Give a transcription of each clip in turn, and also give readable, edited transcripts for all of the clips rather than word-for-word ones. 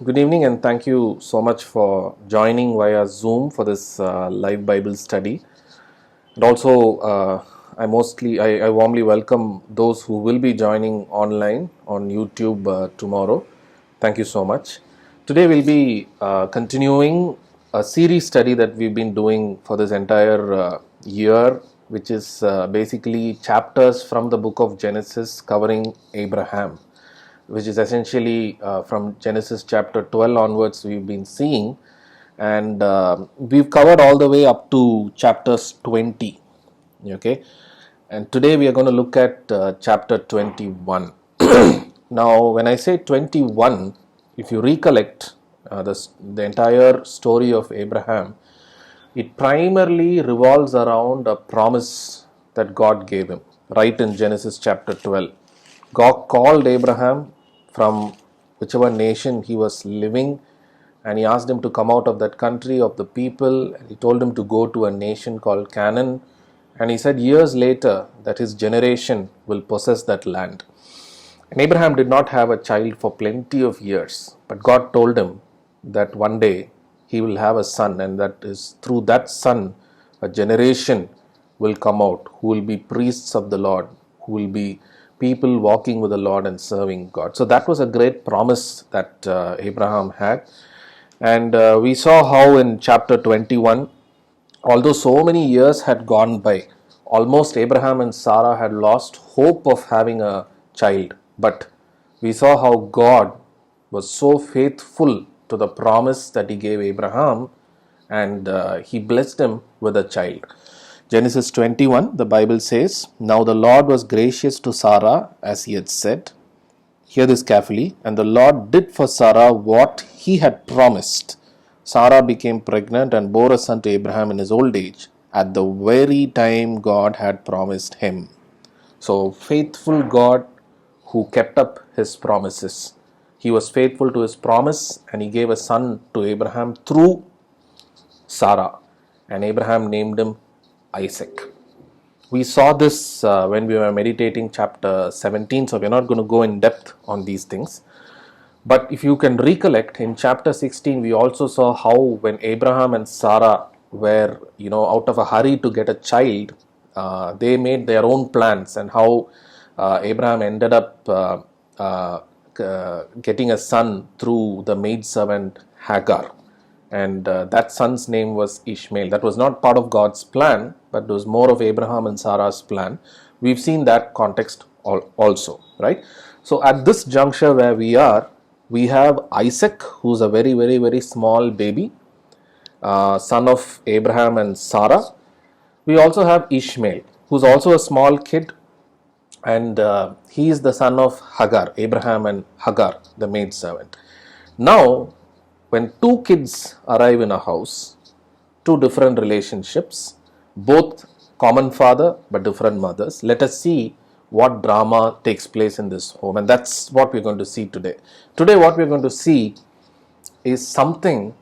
Good evening, and thank you so much for joining via Zoom for this live Bible study. And also, I warmly welcome those who will be joining online on YouTube tomorrow. Thank you so much. Today, we'll be continuing a series study that we've been doing for this entire year, which is basically chapters from the book of Genesis covering Abraham, which is essentially from Genesis chapter 12 onwards we've been seeing, and we've covered all the way up to chapters 20. Okay, and today we are going to look at chapter 21. Now, when I say 21, if you recollect the entire story of Abraham, it primarily revolves around a promise that God gave him, right in Genesis chapter 12. God called Abraham from whichever nation he was living, and he asked him to come out of that country, of the people, and he told him to go to a nation called Canaan. And he said years later that his generation will possess that land. And Abraham did not have a child for plenty of years, but God told him that one day he will have a son, and that is through that son a generation will come out who will be priests of the Lord, who will be people walking with the Lord and serving God. So that was a great promise that Abraham had. And we saw how in chapter 21, although so many years had gone by, almost Abraham and Sarah had lost hope of having a child. But we saw how God was so faithful to the promise that he gave Abraham, and he blessed him with a child. Genesis 21, the Bible says, "Now the Lord was gracious to Sarah as he had said." Hear this carefully. "And the Lord did for Sarah what he had promised. Sarah became pregnant and bore a son to Abraham in his old age, at the very time God had promised him." So, faithful God who kept up his promises. He was faithful to his promise, and he gave a son to Abraham through Sarah, and Abraham named him Isaac. We saw this when we were meditating chapter 17, so we're not going to go in depth on these things. But if you can recollect, in chapter 16, we also saw how when Abraham and Sarah were, out of a hurry to get a child, they made their own plans, and how Abraham ended up getting a son through the maidservant Hagar. And that son's name was Ishmael. That was not part of God's plan, but it was more of Abraham and Sarah's plan. We've seen that context also, right? So at this juncture where we are, we have Isaac, who's a very, very, very small baby, son of Abraham and Sarah. We also have Ishmael, who's also a small kid, and he is the son of Hagar, Abraham and Hagar, the maidservant. Now, when two kids arrive in a house, two different relationships, both common father but different mothers, let us see what drama takes place in this home. And that's what we're going to see today. Today, what we're going to see is something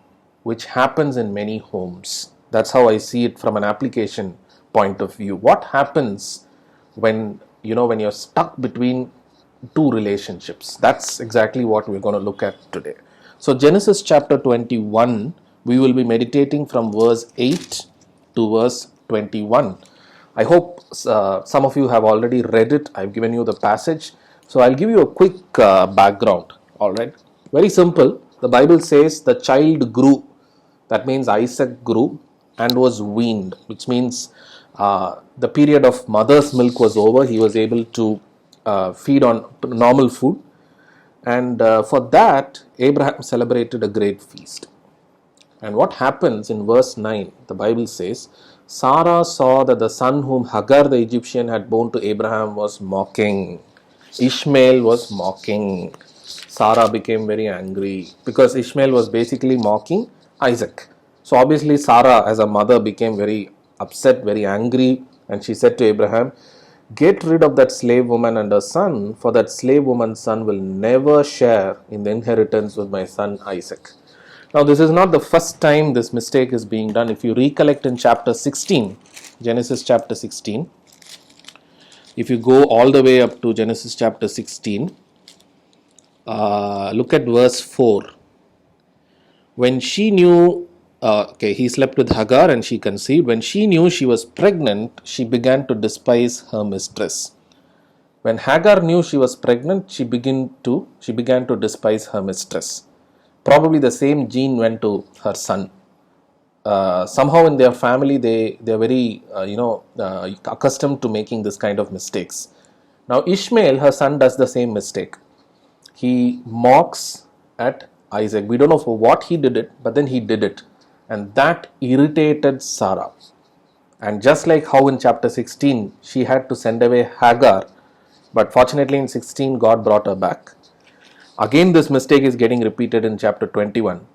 which happens in many homes. That's how I see it from an application point of view. What happens when you're stuck between two relationships? That's exactly what we're going to look at today. So Genesis chapter 21, we will be meditating from verse 8 to verse 21. I hope some of you have already read it. I've given you the passage. So I'll give you a quick background. All right. Very simple. The Bible says the child grew. That means Isaac grew and was weaned, which means the period of mother's milk was over. He was able to feed on normal food. And for that, Abraham celebrated a great feast. And what happens in verse 9, the Bible says, Sarah saw that the son whom Hagar the Egyptian had borne to Abraham was mocking. Ishmael was mocking. Sarah became very angry because Ishmael was basically mocking Isaac. So obviously Sarah as a mother became very upset, very angry, and she said to Abraham, "Get rid of that slave woman and her son, for that slave woman's son will never share in the inheritance with my son Isaac." Now, this is not the first time this mistake is being done. If you recollect in chapter 16, Genesis chapter 16, if you go all the way up to Genesis chapter 16, look at verse 4. when she knew, he slept with Hagar and she conceived. When she knew she was pregnant, she began to despise her mistress. When Hagar knew she was pregnant, she began to despise her mistress. Probably the same gene went to her son. Somehow in their family, they are very accustomed to making this kind of mistakes. Now Ishmael, her son, does the same mistake. He mocks at Isaac. We don't know for what he did it, but then he did it, and that irritated Sarah. And just like how in chapter 16 she had to send away Hagar, but fortunately in 16 God brought her back. Again, this mistake is getting repeated in chapter 21.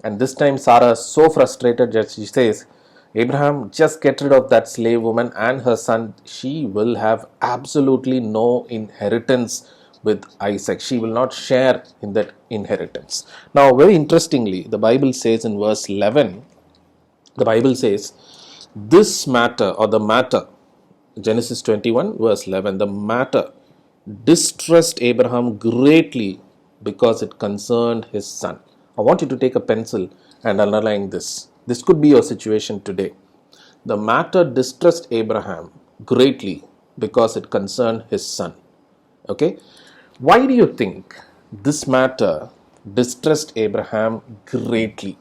And this time Sarah is so frustrated that she says, Abraham, just get rid of that slave woman and her son. She will have absolutely no inheritance with Isaac. She will not share in that inheritance. Now, very interestingly, the Bible says in verse 11, the Bible says, this matter, or the matter, Genesis 21 verse 11, the matter distressed Abraham greatly because it concerned his son. I want you to take a pencil and underline this. This could be your situation today. The matter distressed Abraham greatly because it concerned his son. Okay? Why do you think this matter distressed Abraham greatly?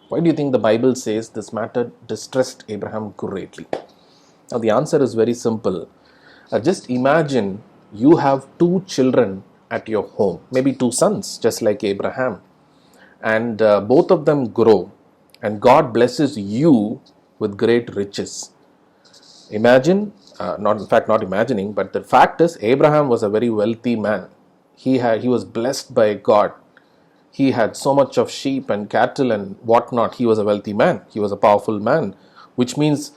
Why do you think the Bible says this matter distressed Abraham greatly? Now the answer is very simple. Just imagine you have two children at your home, maybe two sons, just like Abraham, and both of them grow, and God blesses you with great riches. Imagine, not imagining, but the fact is, Abraham was a very wealthy man. He was blessed by God. He had so much of sheep and cattle and whatnot. He was a wealthy man. He was a powerful man, which means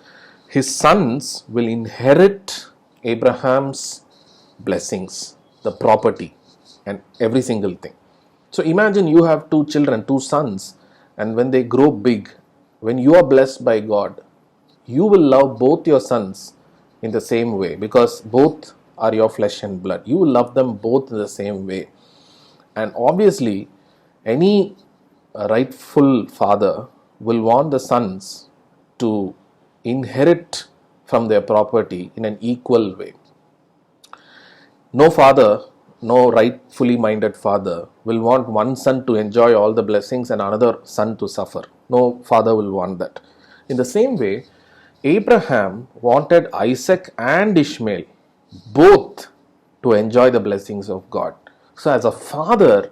his sons will inherit Abraham's blessings, the property, and every single thing. So imagine you have two children, two sons, and when they grow big, when you are blessed by God, you will love both your sons in the same way because both are your flesh and blood. You will love them both in the same way. And obviously, any rightful father will want the sons to inherit from their property in an equal way. No father, no rightfully minded father will want one son to enjoy all the blessings and another son to suffer. No father will want that. In the same way, Abraham wanted Isaac and Ishmael both to enjoy the blessings of God. So as a father,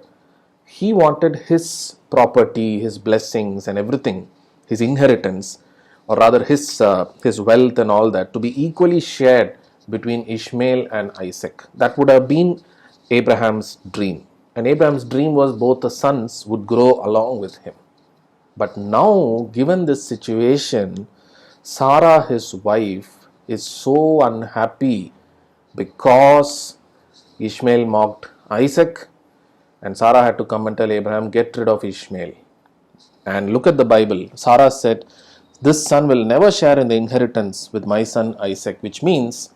he wanted his property, his blessings and everything, his inheritance, or rather his wealth and all that, to be equally shared between Ishmael and Isaac. That would have been Abraham's dream. And Abraham's dream was both the sons would grow along with him. But now, given this situation, Sarah, his wife, is so unhappy because Ishmael mocked Isaac, and Sarah had to come and tell Abraham, get rid of Ishmael. And look at the Bible. Sarah said, this son will never share in the inheritance with my son Isaac, which means,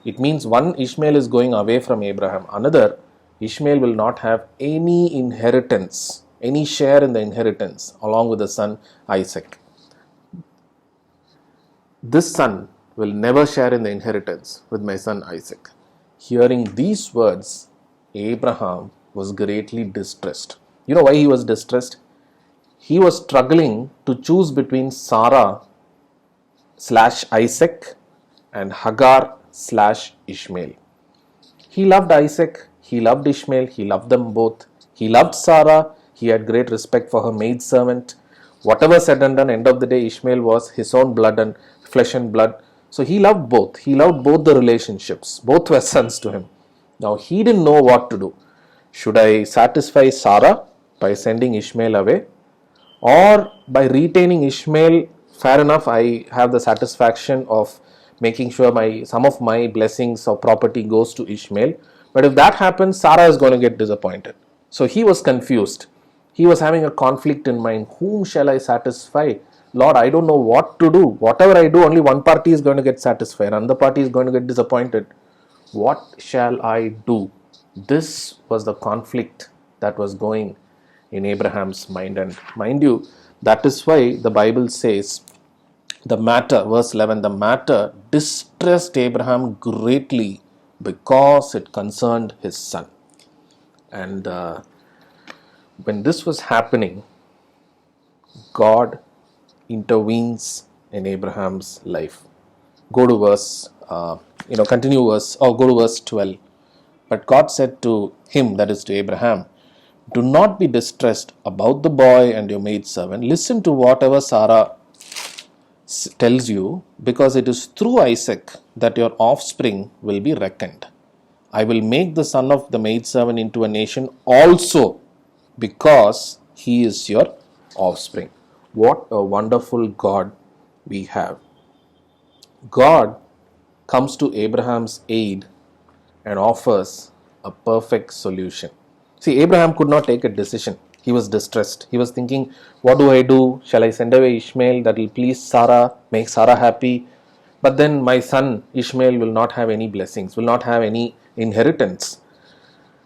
it means one Ishmael is going away from Abraham. Another, Ishmael will not have any inheritance, any share in the inheritance along with the son Isaac. This son will never share in the inheritance with my son Isaac. Hearing these words, Abraham was greatly distressed. You know why he was distressed? He was struggling to choose between Sarah / Isaac and Hagar / Ishmael. He loved Isaac, he loved Ishmael, he loved them both. He loved Sarah, he had great respect for her maidservant. Whatever said and done, end of the day, Ishmael was his own blood and flesh and blood. So he loved both. He loved both the relationships. Both were sons to him. Now he didn't know what to do. Should I satisfy Sarah by sending Ishmael away? Or by retaining Ishmael, fair enough, I have the satisfaction of making sure some of my blessings or property goes to Ishmael. But if that happens, Sarah is going to get disappointed. So he was confused. He was having a conflict in mind. Whom shall I satisfy? Lord, I don't know what to do. Whatever I do, only one party is going to get satisfied. Another party is going to get disappointed. What shall I do? This was the conflict that was going in Abraham's mind. And mind you, that is why the Bible says the matter, verse 11, the matter distressed Abraham greatly because it concerned his son. And when this was happening, God intervenes in Abraham's life. Go to verse, continue verse, or go to verse 12. But God said to him, that is to Abraham, do not be distressed about the boy and your maidservant. Listen to whatever Sarah tells you, because it is through Isaac that your offspring will be reckoned. I will make the son of the maidservant into a nation also, because he is your offspring. What a wonderful God we have. God comes to Abraham's aid and offers a perfect solution. See, Abraham could not take a decision. He was distressed. He was thinking, what do I do? Shall I send away Ishmael? That will please Sarah, make Sarah happy. But then my son Ishmael will not have any blessings, will not have any inheritance.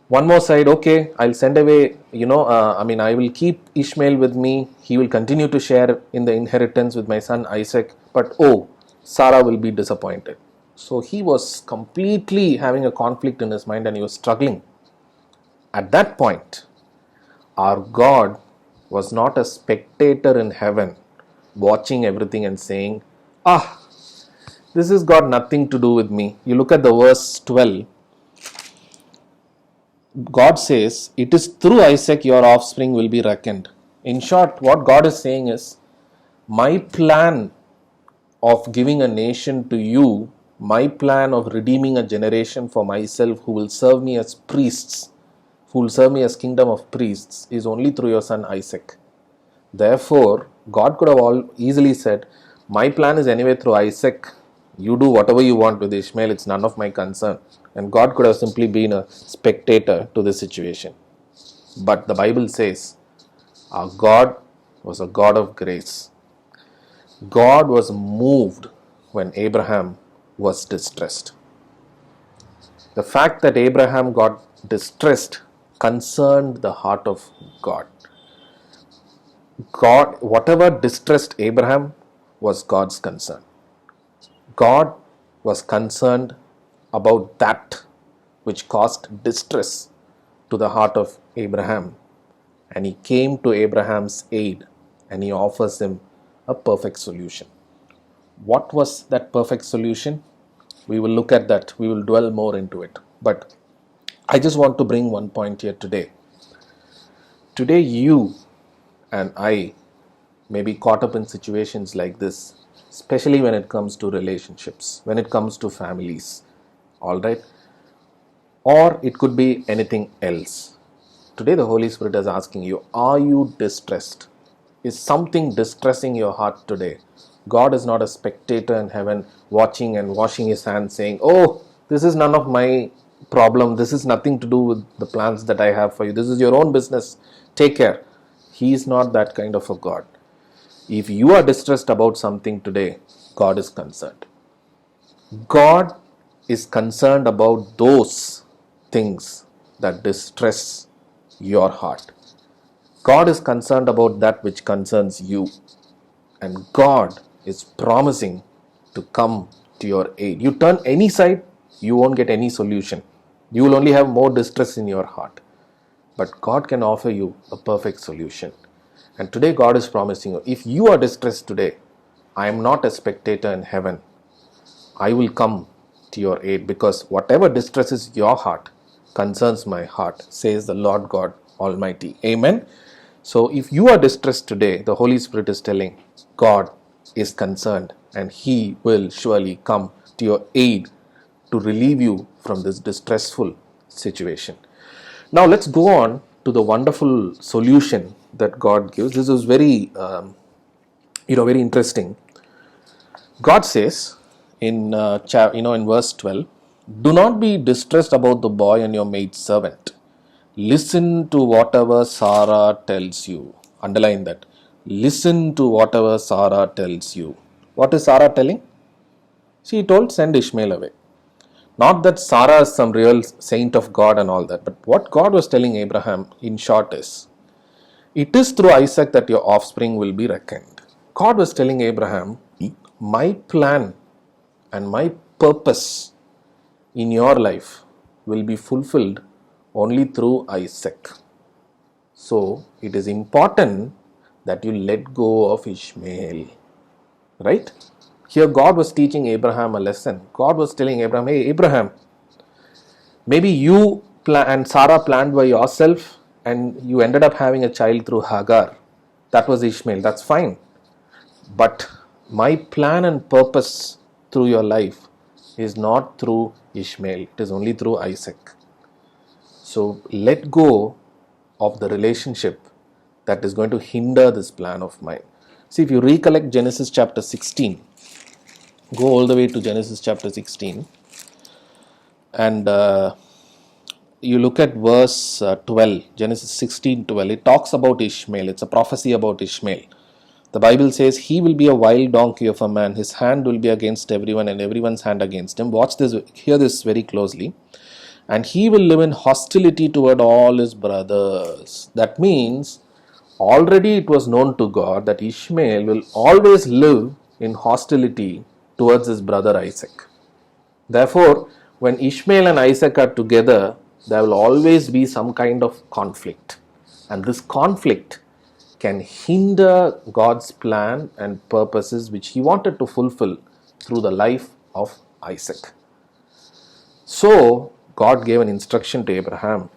One more side, okay, I'll send away, I will keep Ishmael with me. He will continue to share in the inheritance with my son Isaac. But Sarah will be disappointed. So he was completely having a conflict in his mind and he was struggling. At that point, our God was not a spectator in heaven watching everything and saying, this has got nothing to do with me. You look at the verse 12. God says, it is through Isaac your offspring will be reckoned. In short, what God is saying is, my plan of giving a nation to you, my plan of redeeming a generation for myself who will serve me as priests, who will serve me as kingdom of priests, is only through your son Isaac. Therefore, God could have easily said, my plan is anyway through Isaac. You do whatever you want with Ishmael, it's none of my concern. And God could have simply been a spectator to the situation. But the Bible says, our God was a God of grace. God was moved when Abraham was distressed. The fact that Abraham got distressed concerned the heart of God. God, whatever distressed Abraham was God's concern. God was concerned about that which caused distress to the heart of Abraham. And he came to Abraham's aid and he offers him a perfect solution. What was that perfect solution? We will look at that. We will dwell more into it. But I just want to bring one point here today. Today you and I may be caught up in situations like this, especially when it comes to relationships, when it comes to families. All right? Or it could be anything else. Today the Holy Spirit is asking you, are you distressed? Is something distressing your heart today? God is not a spectator in heaven watching and washing his hands saying, this is none of my problem. This is nothing to do with the plans that I have for you. This is your own business. Take care. He is not that kind of a God. If you are distressed about something today, God is concerned. God is concerned about those things that distress your heart. God is concerned about that which concerns you. And God is promising to come to your aid. You turn any side, you won't get any solution. You will only have more distress in your heart. But God can offer you a perfect solution. And today God is promising you, if you are distressed today, I am not a spectator in heaven. I will come to your aid, because whatever distresses your heart concerns my heart, says the Lord God Almighty. Amen. So if you are distressed today, the Holy Spirit is telling, God is concerned and he will surely come to your aid to relieve you from this distressful situation. Now let's go on to the wonderful solution that God gives. This is very, very interesting. God says in verse 12, do not be distressed about the boy and your maidservant. Listen to whatever Sarah tells you. Underline that. Listen to whatever Sarah tells you. What is Sarah telling? She told, send Ishmael away. Not that Sarah is some real saint of God and all that, but what God was telling Abraham in short is, It is through Isaac that your offspring will be reckoned. God was telling Abraham, my plan and my purpose in your life will be fulfilled only through Isaac. So it is important that you let go of Ishmael. Right? Here God was teaching Abraham a lesson. God was telling Abraham, hey Abraham, maybe you and Sarah planned by yourself and you ended up having a child through Hagar. That was Ishmael. That's fine. But my plan and purpose through your life is not through Ishmael. It is only through Isaac. So let go of the relationship that is going to hinder this plan of mine. See, if you recollect Genesis chapter 16, go all the way to Genesis chapter 16 and you look at verse 12, Genesis 16:12. It talks about Ishmael. It's a prophecy about Ishmael. The Bible says, he will be a wild donkey of a man. His hand will be against everyone and everyone's hand against him. Watch this, hear this very closely. And he will live in hostility toward all his brothers. That means, already it was known to God that Ishmael will always live in hostility towards his brother Isaac. Therefore, when Ishmael and Isaac are together, there will always be some kind of conflict. And this conflict can hinder God's plan and purposes which he wanted to fulfill through the life of Isaac. So, God gave an instruction to Abraham,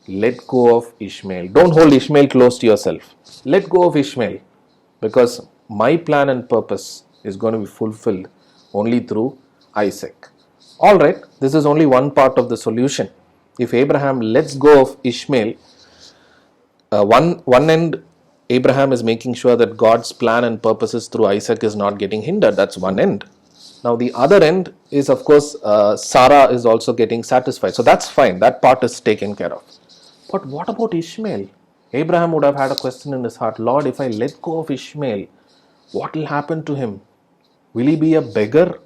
let go of Ishmael. Don't hold Ishmael close to yourself. Let go of Ishmael, because my plan and purpose is going to be fulfilled only through Isaac. Alright, this is only one part of the solution. If Abraham lets go of Ishmael, one end, Abraham is making sure that God's plan and purposes through Isaac is not getting hindered. That's one end. Now the other end is, of course, Sarah is also getting satisfied. So that's fine. That part is taken care of. But what about Ishmael? Abraham would have had a question in his heart. Lord, if I let go of Ishmael, what will happen to him? Will he be a beggar?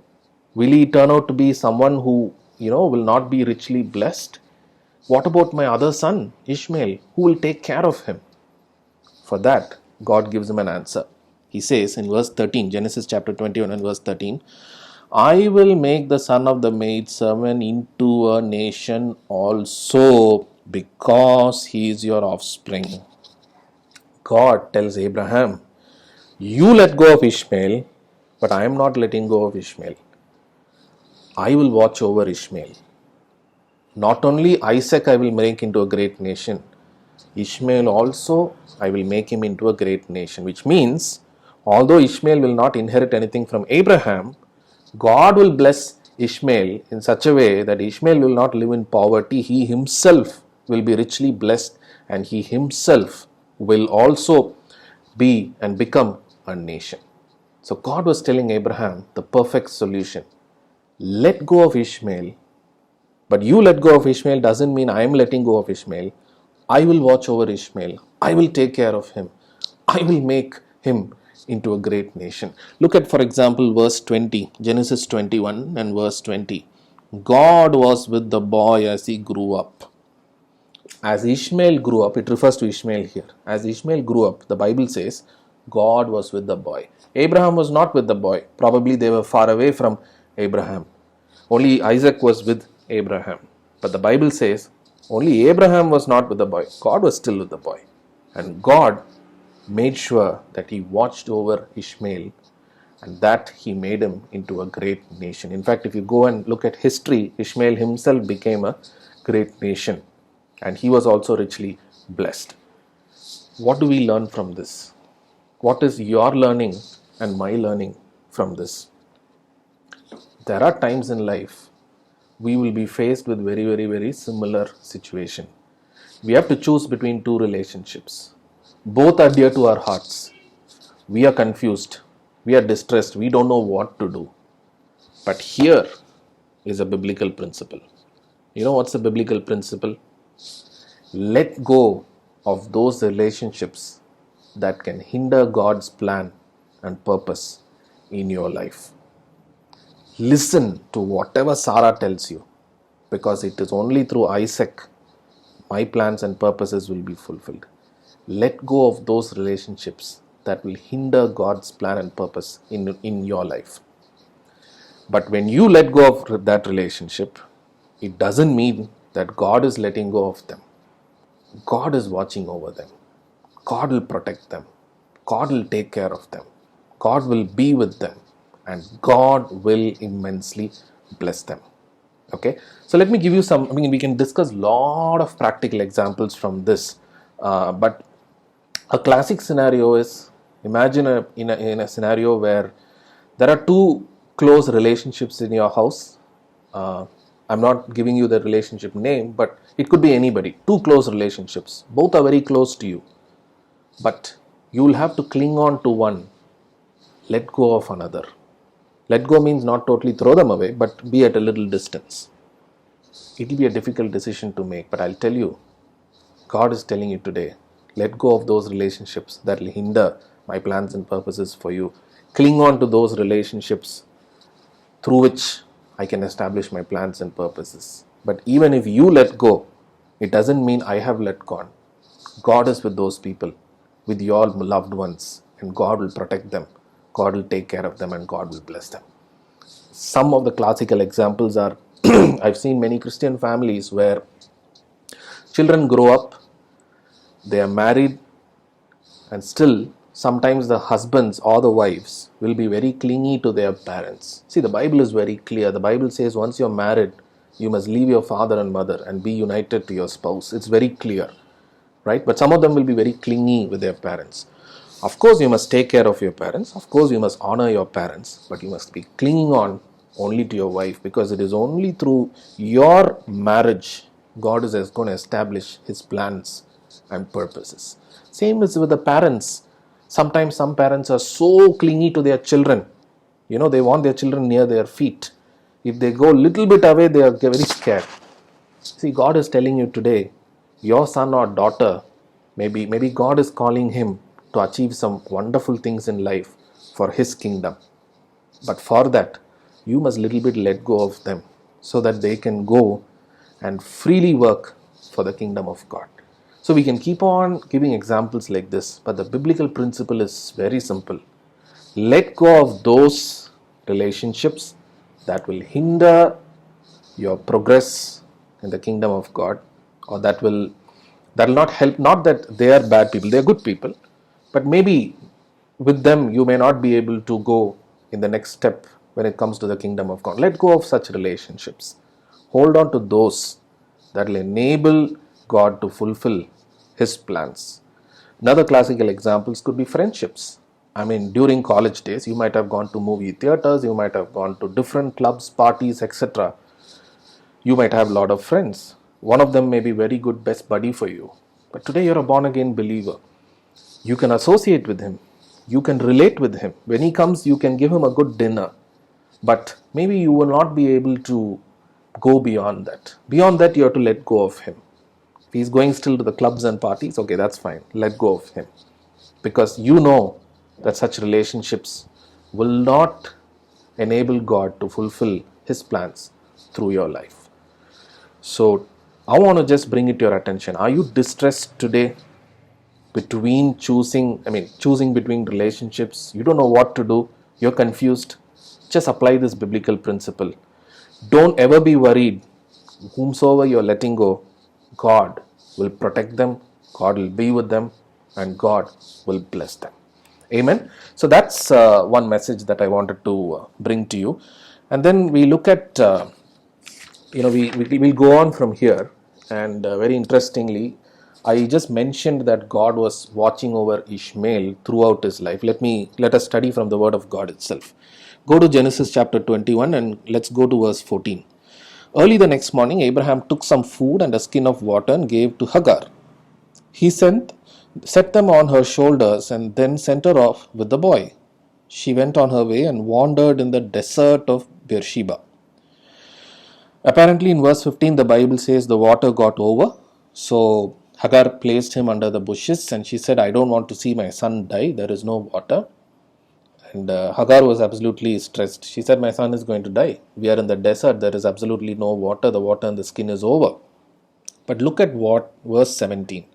Will he turn out to be someone who, will not be richly blessed? What about my other son, Ishmael? Who will take care of him? For that, God gives him an answer. He says in verse 13, Genesis chapter 21 and verse 13, I will make the son of the maidservant into a nation also, because he is your offspring. God tells Abraham, you let go of Ishmael, but I am not letting go of Ishmael. I will watch over Ishmael. Not only Isaac I will make into a great nation, Ishmael also I will make him into a great nation. Which means, although Ishmael will not inherit anything from Abraham, God will bless Ishmael in such a way that Ishmael will not live in poverty. He himself will be richly blessed, and he himself will also be and become a nation. So God was telling Abraham the perfect solution. Let go of Ishmael. But you let go of Ishmael doesn't mean I am letting go of Ishmael. I will watch over Ishmael. I will take care of him. I will make him into a great nation. Look at, for example, verse 20, Genesis 21 and verse 20. God was with the boy as he grew up. As Ishmael grew up, it refers to Ishmael here. As Ishmael grew up, the Bible says, God was with the boy. Abraham was not with the boy. Probably they were far away from Abraham. Only Isaac was with Abraham. But the Bible says, only Abraham was not with the boy. God was still with the boy. And God made sure that he watched over Ishmael, and that he made him into a great nation. In fact, if you go and look at history, Ishmael himself became a great nation, and he was also richly blessed. What do we learn from this? What is your learning and my learning from this? There are times in life we will be faced with very, very, very similar situation. We have to choose between two relationships. Both are dear to our hearts. We are confused. We are distressed. We don't know what to do. But here is a biblical principle. You know what's the biblical principle? Let go of those relationships that can hinder God's plan and purpose in your life. Listen to whatever Sarah tells you, because it is only through Isaac my plans and purposes will be fulfilled. let go of those relationships that will hinder God's plan and purpose in your life. But when you let go of that relationship, it doesn't mean that God is letting go of them. God is watching over them. God will protect them. God will take care of them. God will be with them. And God will immensely bless them. Okay, so let me give you some. We can discuss a lot of practical examples from this. But a classic scenario is, imagine in a scenario where there are two close relationships in your house. I'm not giving you the relationship name, but it could be anybody. Two close relationships. Both are very close to you. But you will have to cling on to one, let go of another. Let go means not totally throw them away, but be at a little distance. It will be a difficult decision to make, but I'll tell you, God is telling you today, let go of those relationships that will hinder my plans and purposes for you. Cling on to those relationships through which I can establish my plans and purposes. But even if you let go, it doesn't mean I have let go. God is with those people, with your loved ones, and God will protect them. God will take care of them, and God will bless them. Some of the classical examples are I've seen many Christian families where children grow up, they are married, and still sometimes the husbands or the wives will be very clingy to their parents. See, the Bible is very clear. The Bible says once you're married, you must leave your father and mother and be united to your spouse. It's very clear, right? But some of them will be very clingy with their parents. Of course, you must take care of your parents. Of course, you must honor your parents, but you must be clinging on only to your wife, because it is only through your marriage God is going to establish His plans and purposes. Same is with the parents. Sometimes some parents are so clingy to their children. They want their children near their feet. If they go a little bit away, they are very scared. See, God is telling you today, your son or daughter, maybe God is calling him to achieve some wonderful things in life for His kingdom. But for that, you must little bit let go of them so that they can go and freely work for the kingdom of God. So we can keep on giving examples like this, but the biblical principle is very simple. Let go of those relationships that will hinder your progress in the kingdom of God, or that will not help. Not that they are bad people, they are good people, but maybe with them you may not be able to go in the next step when it comes to the kingdom of God. Let go of such relationships. Hold on to those that will enable God to fulfill His plans. Another classical examples could be friendships. During college days, you might have gone to movie theaters, you might have gone to different clubs, parties, etc. You might have a lot of friends. One of them may be very good best buddy for you. But today you're a born again believer. You can associate with him. You can relate with him. When he comes, you can give him a good dinner. But maybe you will not be able to go beyond that. Beyond that, you have to let go of him. If he's going still to the clubs and parties, okay, that's fine. Let go of him. Because you know that such relationships will not enable God to fulfill His plans through your life. So I want to just bring it to your attention. Are you distressed today between choosing between relationships? You don't know what to do. You're confused. Just apply this biblical principle. Don't ever be worried. Whomsoever you're letting go, God will protect them, God will be with them, and God will bless them. Amen. So that's one message that I wanted to bring to you. And then we look at we'll go on from here, and very interestingly, I just mentioned that God was watching over Ishmael throughout his life. Let us study from the word of God itself. Go to Genesis chapter 21 and let's go to verse 14. Early the next morning, Abraham took some food and a skin of water and gave to Hagar. He set them on her shoulders and then sent her off with the boy. She went on her way and wandered in the desert of Beersheba. Apparently in verse 15 the Bible says the water got over. So Hagar placed him under the bushes and she said, I don't want to see my son die. There is no water. And Hagar was absolutely stressed. She said, my son is going to die. We are in the desert. There is absolutely no water. The water in the skin is over. But look at what verse 17.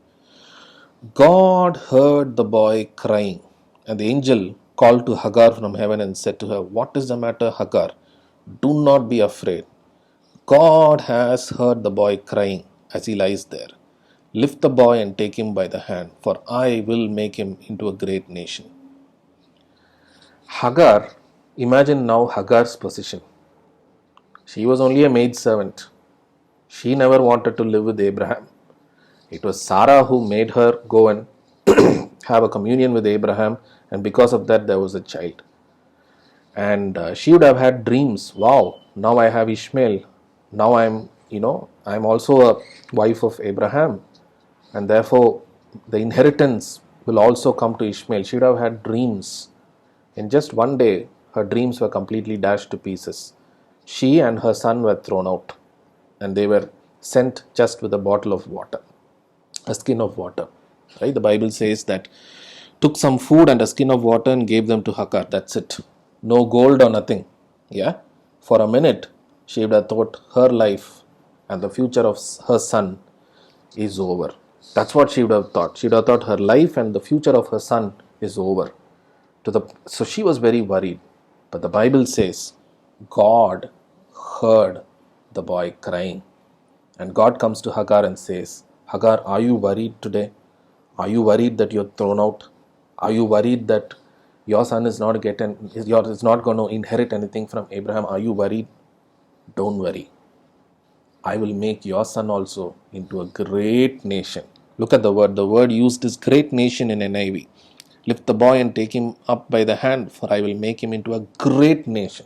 God heard the boy crying, and the angel called to Hagar from heaven and said to her, "What is the matter, Hagar? Do not be afraid. God has heard the boy crying as he lies there. Lift the boy and take him by the hand, for I will make him into a great nation." Hagar, imagine now Hagar's position. She was only a maid servant. She never wanted to live with Abraham. It was Sarah who made her go and have a communion with Abraham, and because of that, there was a child. And she would have had dreams. Wow, now I have Ishmael. Now I'm also a wife of Abraham, and therefore the inheritance will also come to Ishmael. She would have had dreams. In just one day, her dreams were completely dashed to pieces. She and her son were thrown out, and they were sent just with a bottle of water, a skin of water. Right? The Bible says that took some food and a skin of water and gave them to Hagar. That's it. No gold or nothing. Yeah? For a minute, she would have thought her life and the future of her son is over. That's what she would have thought. She would have thought her life and the future of her son is over. So she was very worried. But the Bible says God heard the boy crying. And God comes to Hagar and says, Hagar, are you worried today? Are you worried that you're thrown out? Are you worried that your son is not going to inherit anything from Abraham? Are you worried? Don't worry. I will make your son also into a great nation. Look at the word. The word used is great nation in NIV. Lift the boy and take him up by the hand, for I will make him into a great nation.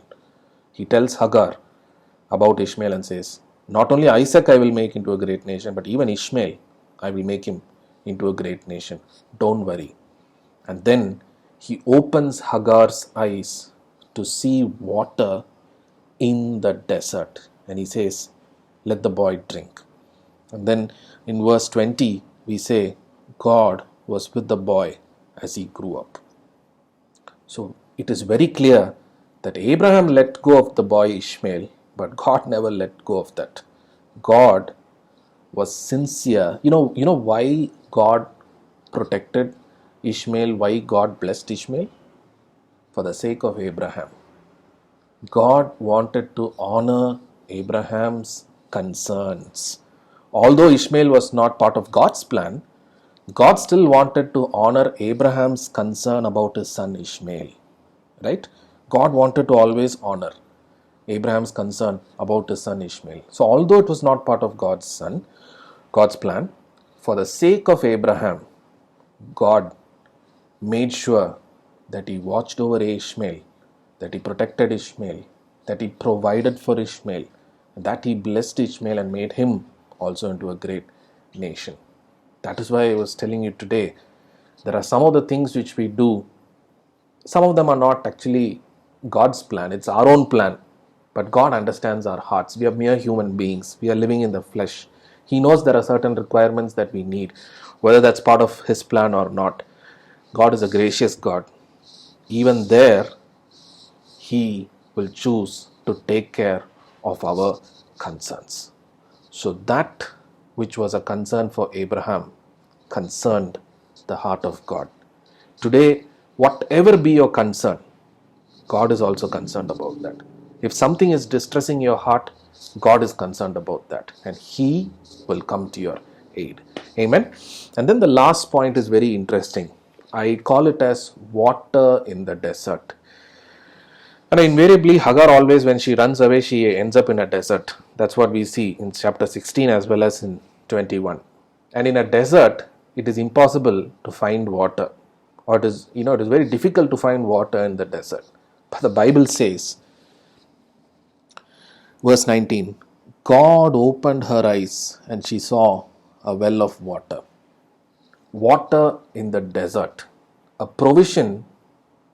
He tells Hagar about Ishmael and says, not only Isaac I will make into a great nation, but even Ishmael I will make him into a great nation. Don't worry. And then he opens Hagar's eyes to see water in the desert. And he says, let the boy drink. And then in verse 20, we say, God was with the boy as he grew up. So it is very clear that Abraham let go of the boy Ishmael, but God never let go of that. God was sincere. You know why God protected Ishmael, why God blessed Ishmael? For the sake of Abraham. God wanted to honor Abraham's concerns. Although Ishmael was not part of God's plan, God still wanted to honor Abraham's concern about his son Ishmael. Right? God wanted to always honor Abraham's concern about his son Ishmael. So although it was not part of God's plan, for the sake of Abraham, God made sure that he watched over Ishmael, that he protected Ishmael, that he provided for Ishmael, that he blessed Ishmael and made him also into a great nation. That is why I was telling you today, there are some of the things which we do, some of them are not actually God's plan, it's our own plan. But God understands our hearts. We are mere human beings. We are living in the flesh. He knows there are certain requirements that we need, whether that's part of His plan or not. God is a gracious God. Even there, He will choose to take care of our concerns. So that which was a concern for Abraham concerned the heart of God. Today, whatever be your concern, God is also concerned about that. If something is distressing your heart, God is concerned about that, and He will come to your aid. Amen. And then the last point is very interesting. I call it as water in the desert. And invariably, Hagar always, when she runs away, she ends up in a desert. That's what we see in chapter 16 as well as in 21. And in a desert, it is impossible to find water. Or it is very difficult to find water in the desert. But the Bible says, verse 19, God opened her eyes and she saw a well of water. Water in the desert. A provision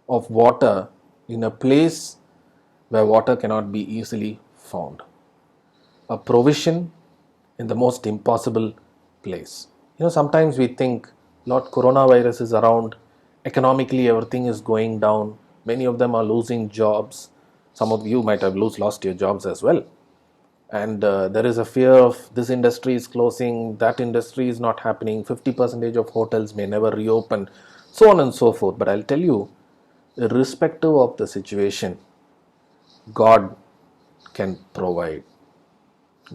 of water in a place where water cannot be easily found. A provision in the most impossible place. Sometimes we think, Lord, coronavirus is around, economically everything is going down, many of them are losing jobs. Some of you might have lost your jobs as well. and there is a fear of this industry is closing, that industry is not happening, 50% of hotels may never reopen, so on and so forth. But I'll tell you, irrespective of the situation, God can provide.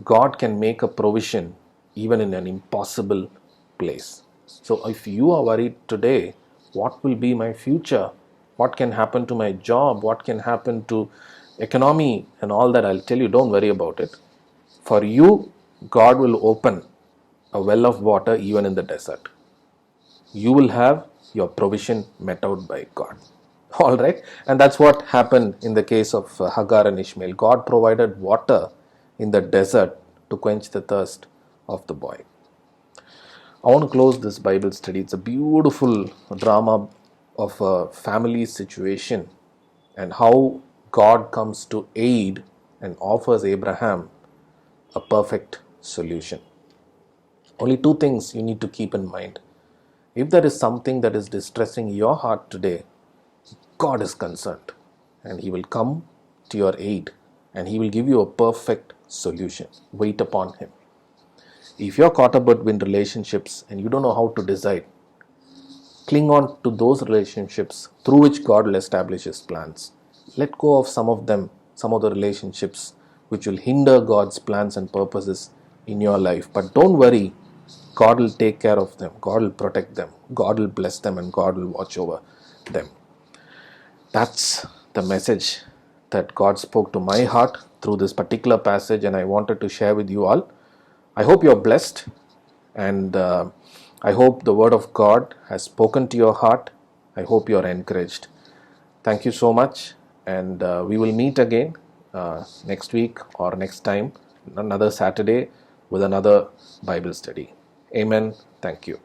God can make a provision even in an impossible place. So if you are worried today, what will be my future? What can happen to my job? What can happen to economy and all that? I'll tell you, don't worry about it. For you, God will open a well of water even in the desert. You will have your provision met out by God. All right, and that's what happened in the case of Hagar and Ishmael. God provided water in the desert to quench the thirst of the boy. I want to close this Bible study. It's a beautiful drama of a family situation and how God comes to aid and offers Abraham a perfect solution. Only two things you need to keep in mind. If there is something that is distressing your heart today, God is concerned and He will come to your aid and He will give you a perfect solution. Wait upon Him. If you're caught up between relationships and you don't know how to decide, cling on to those relationships through which God will establish His plans. Let go of some of them, some of the relationships which will hinder God's plans and purposes in your life. But don't worry, God will take care of them, God will protect them, God will bless them, and God will watch over them. That's the message that God spoke to my heart through this particular passage, and I wanted to share with you all. I hope you're blessed, and I hope the word of God has spoken to your heart. I hope you're encouraged. Thank you so much, and we will meet again next week or next time, another Saturday, with another Bible study. Amen. Thank you.